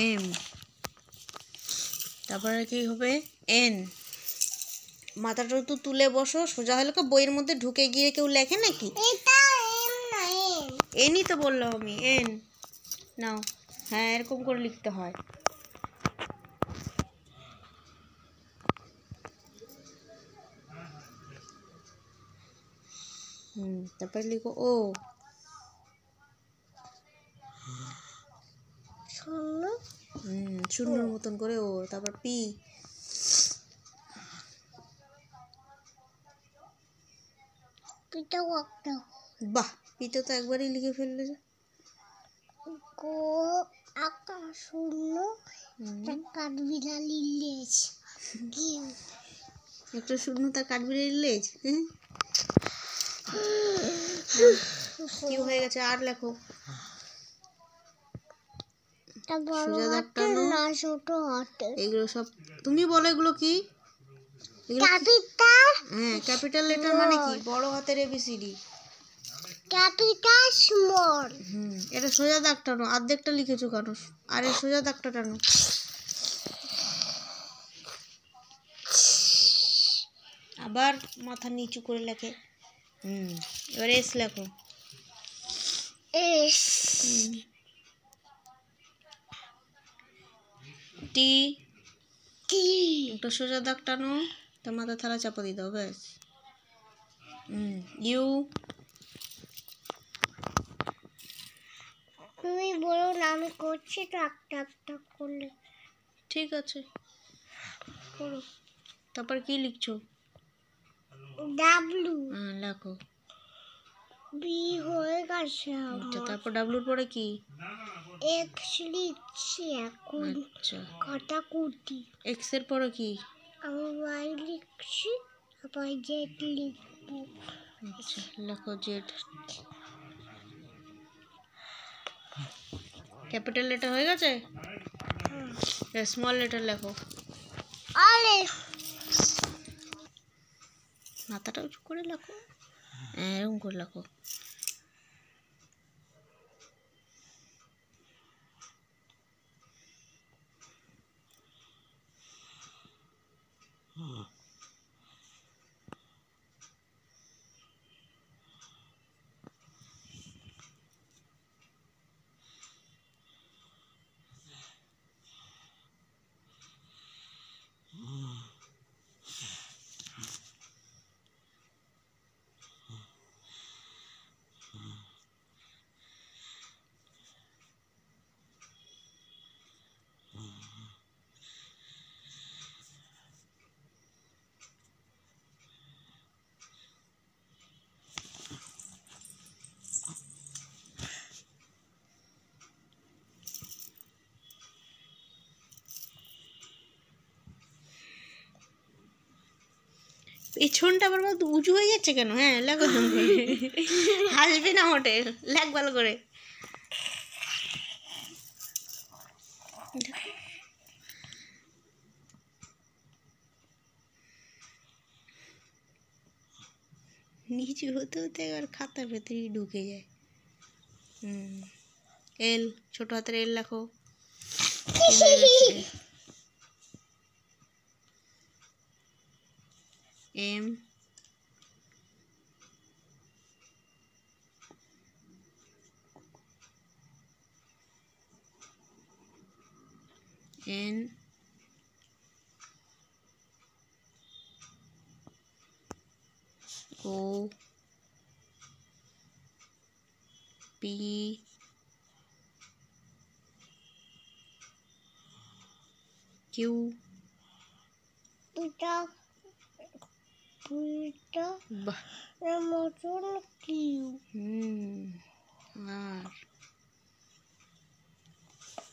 M, তারপরে কি হবে এন। মাথাটা তো তুলে বসো, সোজা হলে বইয়ের মধ্যে ঢুকে গিয়ে কেউ লেখে নাকি? এনই তো বললাম আমি, এন নাও। হ্যাঁ, এরকম করে লিখতে হয়। তারপরে লিখো ও, শূন্যর মতন করে ও। তারপর পি, বাহ, পিটা তো একবারই লিখে ফেললে যে। একটা শূন্য তার কাঠবিড়ালির লেজ। কি হয়ে গেছে? আর লেখো। এগুলো সব তুমি বলো, এগুলো কি? হ্যাঁ, ক্যাপিটাল লেটার মানে কি? বড় হাতের এবিসিডি। Capital small. এটা সোজা দাগ টানো, অর্ধেকটা লিখেছো কেন? আরে সোজা দাগটা টানো। আবার মাথা নিচু করে লেখে। এবার এস লেখো। এস। টি, একটা সোজা দাগ টানো, তার মাথা থালা চাপা দিয়ে দাও, ব্যাস। ইউ, তুমি বলো না, আমি করছি তো একটা একটা করলে। ঠিক আছে, করো। তারপর কি লিখছো? ডাব্লু। লেখো। বি হয়ে গেছে। আচ্ছা, তারপর ডাব্লুর পরে কি? এক্স লিখছি এখন। আচ্ছা, কাটাকুটি। এক্স এর পরে কি? আমি ওয়াই লিখছি, তারপর জেড লিখবো। আচ্ছা, লেখো জেড। ক্যাপিটাল লেটার হয়ে গেছে? স্মল লেটার লেখো। আরে মাথাটা উঁচু করে লেখো, এরকম করে লেখো। পেছনটা আবার উঁচু হয়ে যাচ্ছে কেন? হ্যাঁ, লেখো। হাসবি না মোটে, লেখ ভালো করে। নিচু হতে হতে এবার খাতার ভেতরে ঢুকে যায়। এল, ছোট হাতের এল লেখো। এম, এন, ও, পি, কিউ, মতন কিউ। আর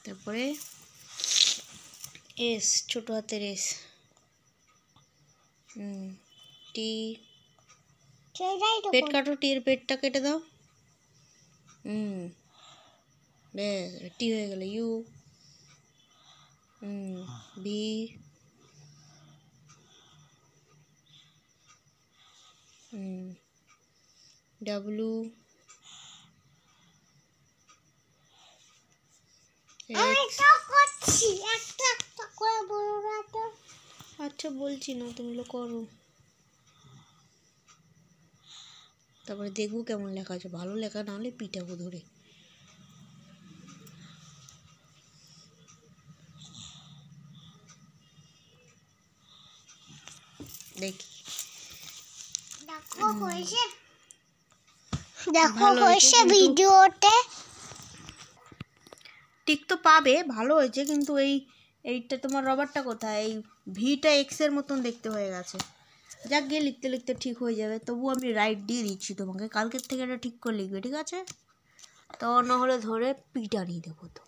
তারপরে এস, ছোট হাতের এস। টি, পেট কাটো, টি এর পেটটা কেটে দাও। ব্যাস, টি হয়ে গেল। ইউ, ভি, ডাব্লু, এক্স, একটা একটা করে বলো না তো। আচ্ছা বলছি না, তুমি করো, তারপরে দেখবো কেমন লেখা আছে। ভালো লেখা না হলে পিটাবো ধরে। দেখি দেখো হয়েছে, দেখো ভালো হয়েছে, হয়েছে ভিডিওতে। টিক তো পাবে, ভালো হয়েছে, কিন্তু এইটা তোমার রবারটা কোথায়? এই ভিটা এক্স এর মতন দেখতে হয়ে গেছে। যাক গিয়ে লিখতে লিখতে ঠিক হয়ে যাবে। তবু আমি রাইট দিয়ে দিচ্ছি তোমাকে, কালকের থেকে এটা ঠিক করে লিখবে, ঠিক আছে? তো না হলে ধরে পিটানি দেবো তো।